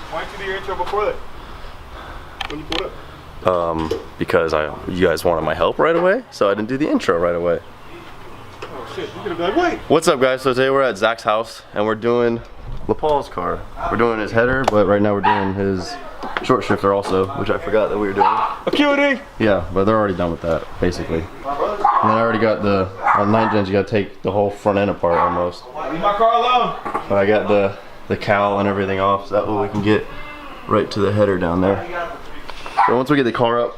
Why didn't you do your intro before that? When you pulled up? Because you guys wanted my help right away, so I didn't do the intro right away. Oh shit, you're gonna be like, wait. What's up, guys? So today we're at Zach's house and we're doing LaPaul's car. We're doing his header, but right now we're doing his short shifter also, which I forgot that we were doing. Acuity! Yeah, but they're already done with that, basically. And then I already got the, on 9 gens, you gotta take the whole front end apart almost. Leave my car alone! But I got the cowl and everything off, so that way we can get right to the header down there. So once we get the car up,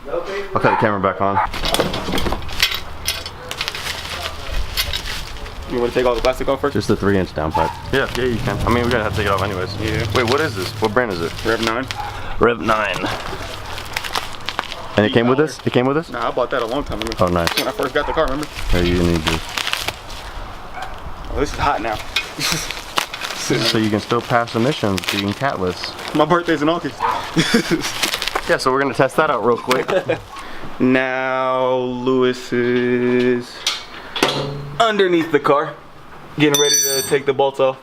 I'll cut the camera back on. You want to take all the plastic off first? Just the 3-inch downpipe. Yeah, you can. I mean, we're gonna have to take it off anyways. Yeah. Wait, what is this? What brand is it? Rev 9. Rev 9. And it came with this? It came with this? Nah, I bought that a long time ago. Oh, nice. When I first got the car, remember? Yeah, you need this. Oh, this is hot now. So you can still pass emissions being catless. My birthday's in August. Yeah, so we're gonna test that out real quick. Now, Lewis is underneath the car, getting ready to take the bolts off.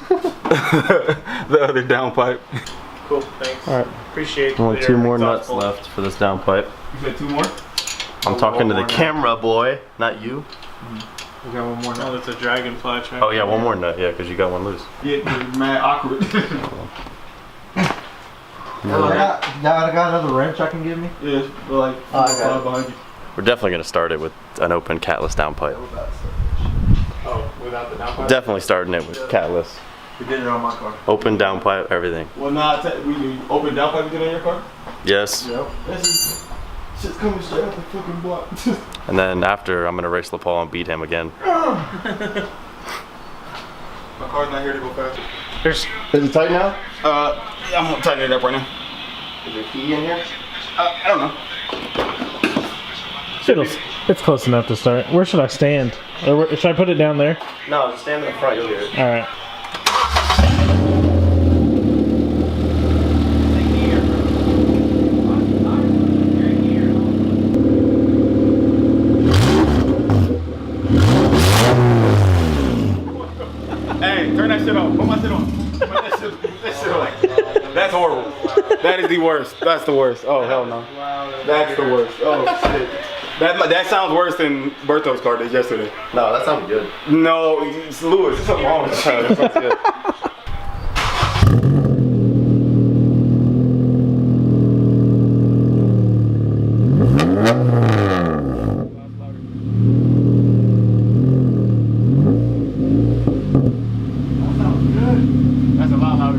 The other downpipe. Cool, thanks. All right. Appreciate it. Only 2 more nuts left for this downpipe. You said 2 more? I'm talking to the camera, boy, not you. We got 1 more nut. Oh, that's a dragonfly track. Oh yeah, 1 more nut, yeah, because you got 1 loose. Yeah, it's mad awkward. I got another wrench I can give me? Yeah, but like, I got it. behind you. We're definitely gonna start it with an open catless downpipe. Oh, without the downpipe? Definitely starting it with catless. We did it on my car. Open downpipe, everything. Well, nah, we open downpipe again on your car? Yes. Yep. This is shit's coming straight out the fucking block. And then after, I'm gonna race LaPaul and beat him again. My car's not here to go fast. Is it tight now? Yeah, I'm gonna tighten it up right now. Is there a key in here? I don't know. It's close enough to start. Where should I stand? Or should I put it down there? No, just stand in the front, you'll get it. All right. Hey, turn that shit off. Put my shit on. Put that shit on. That's horrible. That is the worst. That's the worst. Oh, hell no. That's the worst. Oh, shit. That sounds worse than Berto's car did yesterday. No, that sounded good. No, it's Lewis. There's something wrong with this. That sounds good. That's a lot louder.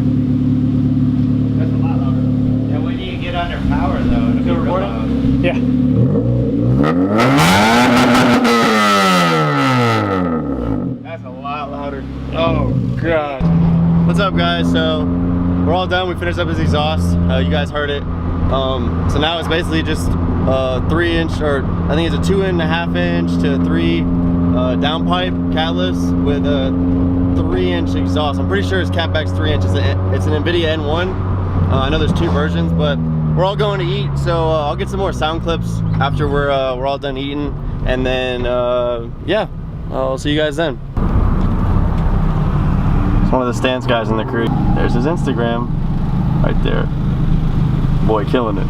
That's a lot louder. Yeah, when you get under power though, it'll be real loud. Yeah. That's a lot louder. Oh god. What's up, guys? So we're all done. We finished up his exhaust. You guys heard it. So now it's basically just 3-inch, or I think it's a 2.5 inch to 3 downpipe catless with a 3-inch exhaust. I'm pretty sure it's CapEx 3 inches. It's an NVIDIA N1. I know there's 2 versions, but we're all going to eat, so I'll get some more sound clips after we're all done eating, and then yeah, I'll see you guys then. It's one of the Stance guys in the crew. There's his Instagram right there. Boy, killing it.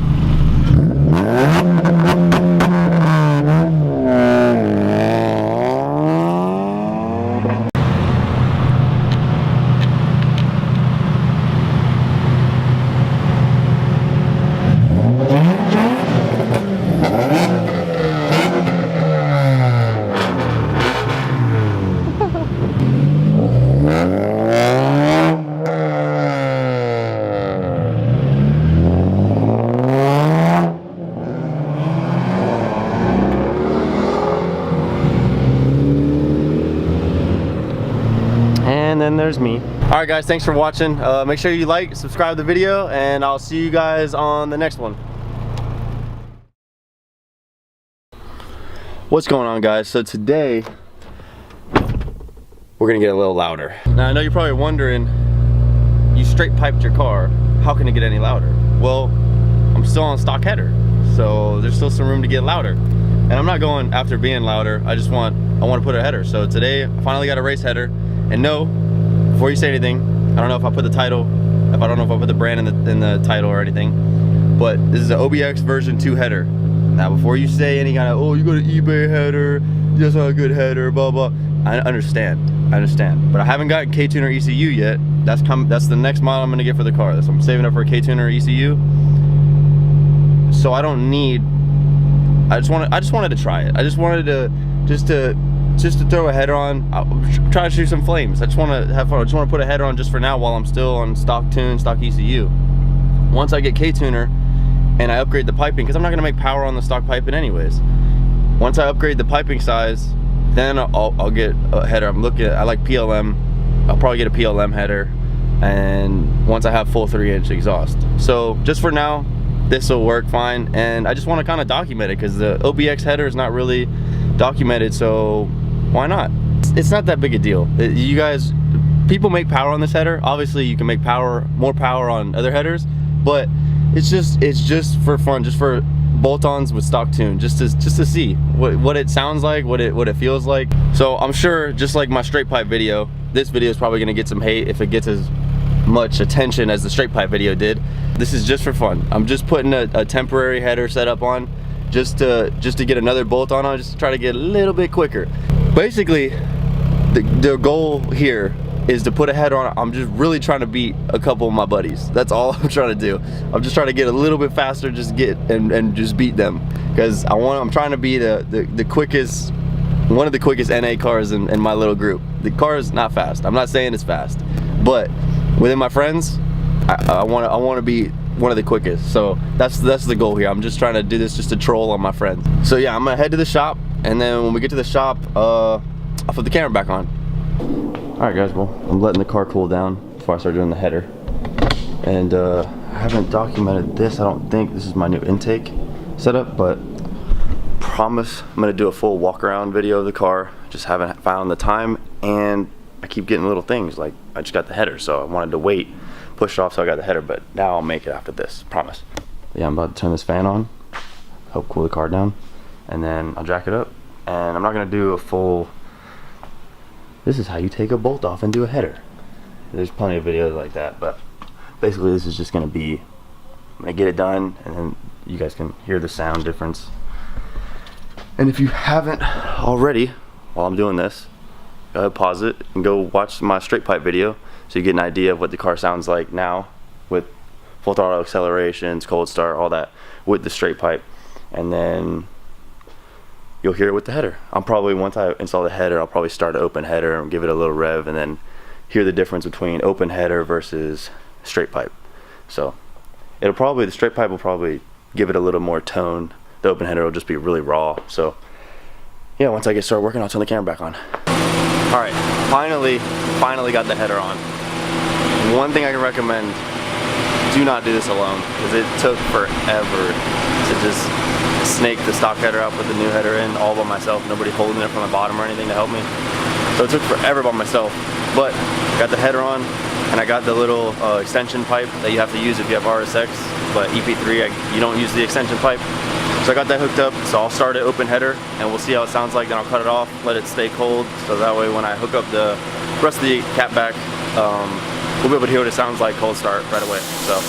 And then there's me. All right, guys, thanks for watching. Make sure you like, subscribe to the video, and I'll see you guys on the next one. What's going on, guys? So today we're gonna get a little louder. Now I know you're probably wondering, you straight piped your car, how can it get any louder? Well, I'm still on stock header, so there's still some room to get louder. And I'm not going after being louder, I want to put a header. So today I finally got a race header. And no, before you say anything, I don't know if I put the title If I don't know if I put the brand in the title or anything, but this is an OBX version 2 header. Now, before you say any kind of, oh, you got an eBay header, that's not a good header, blah blah. I understand, but I haven't got K-Tuner ECU yet. That's the next model I'm gonna get for the car. So I'm saving up for a K-Tuner ECU. So I don't need. I just wanted to try it. I just wanted to just to throw a header on. I'll try to shoot some flames. I just want to have fun. I just want to put a header on just for now while I'm still on stock tune, stock ECU. Once I get K-Tuner and I upgrade the piping, because I'm not gonna make power on the stock piping anyways. Once I upgrade the piping size, then I'll get a header. I like PLM. I'll probably get a PLM header, and once I have full 3-inch exhaust. So just for now, this will work fine, and I just want to kind of document it because the OBX header is not really documented, so why not? It's not that big a deal. You guys, people make power on this header. Obviously you can make more power on other headers, but it's just for fun, just for bolt-ons with stock tune, just to see what it sounds like, what it feels like. So I'm sure, just like my straight pipe video, this video is probably gonna get some hate if it gets as much attention as the straight pipe video did. This is just for fun. I'm just putting a temporary header setup on just to get another bolt on, just to try to get a little bit quicker. Basically, the goal here is to put a header on. I'm just really trying to beat a couple of my buddies. That's all I'm trying to do. I'm just trying to get a little bit faster, just get and just beat them, because I'm trying to be the quickest, one of the quickest NA cars in my little group. The car is not fast. I'm not saying it's fast, but within my friends, I want to be one of the quickest. So that's the goal here. I'm just trying to do this just to troll on my friends. So yeah, I'm gonna head to the shop, and then when we get to the shop, I'll put the camera back on. All right, guys. Well, I'm letting the car cool down before I start doing the header, and I haven't documented this. I don't think this is my new intake setup, but promise I'm gonna do a full walk around video of the car. Just haven't found the time, and I keep getting little things like I just got the header, so I wanted to wait, push it off so I got the header, but now I'll make it after this, promise. Yeah, I'm about to turn this fan on, help cool the car down, and then I'll jack it up. And I'm not gonna do a full, this is how you take a bolt off and do a header. There's plenty of videos like that, but basically this is just gonna be, I'm gonna get it done, and then you guys can hear the sound difference. And if you haven't already, while I'm doing this, go ahead, pause it and go watch my straight pipe video so you get an idea of what the car sounds like now with full throttle accelerations, cold start, all that with the straight pipe. And then you'll hear it with the header. I'm probably, once I install the header, I'll probably start an open header and give it a little rev, and then hear the difference between open header versus straight pipe. So the straight pipe will probably give it a little more tone. The open header will just be really raw. So yeah, once I get started working, I'll turn the camera back on. All right, finally got the header on. One thing I can recommend, do not do this alone, because it took forever to just snake the stock header out, put the new header in all by myself, nobody holding it from the bottom or anything to help me. So it took forever by myself, but got the header on, and I got the little extension pipe that you have to use if you have RSX, but EP3, you don't use the extension pipe. So I got that hooked up, so I'll start it open header, and we'll see how it sounds like, then I'll cut it off, let it stay cold, so that way when I hook up the rest of the cat back, we'll be able to hear what it sounds like cold start right away. So.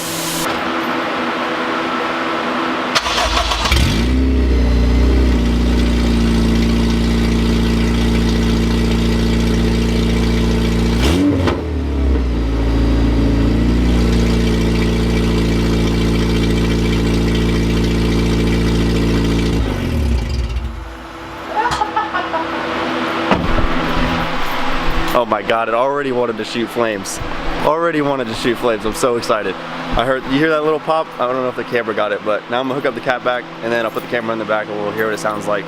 Oh my God, it already wanted to shoot flames. I'm so excited. You hear that little pop? I don't know if the camera got it, but now I'm gonna hook up the cat back, and then I'll put the camera in the back, and we'll hear what it sounds like.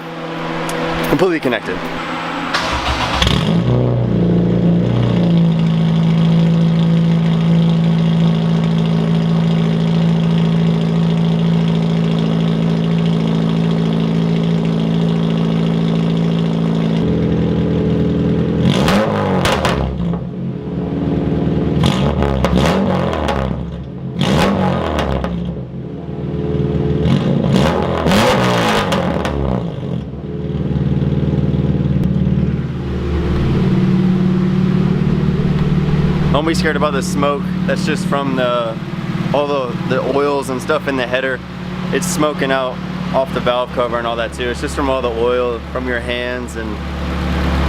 Completely connected. Don't be scared about the smoke. that's just from all the oils and stuff in the header. It's smoking out off the valve cover and all that too. It's just from all the oil from your hands and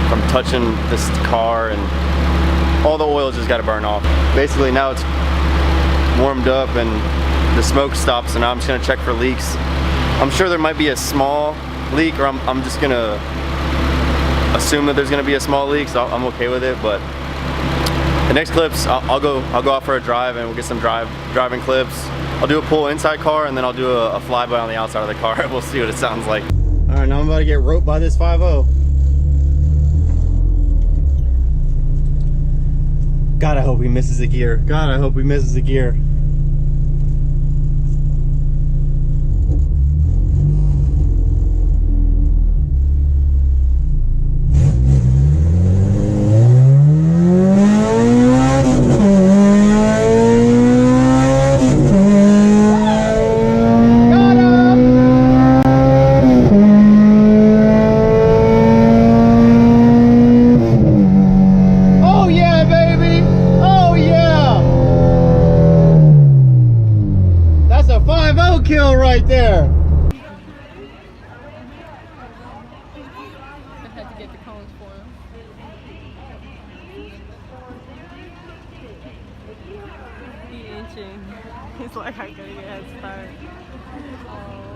from touching this car, and all the oil just got to burn off. Basically now it's warmed up and the smoke stops, and now I'm just gonna check for leaks. I'm sure there might be a small leak, or I'm just gonna assume that there's gonna be a small leak, so I'm okay with it. But the next clips, I'll go out for a drive and we'll get some driving clips. I'll do a pull inside car, and then I'll do a flyby on the outside of the car. We'll see what it sounds like. All right, now I'm about to get roped by this 5.0. God, I hope he misses a gear. God, I hope he misses a gear. Kill right there. I had to get the cones for him. He inching. He's like, I gotta get head start. Oh.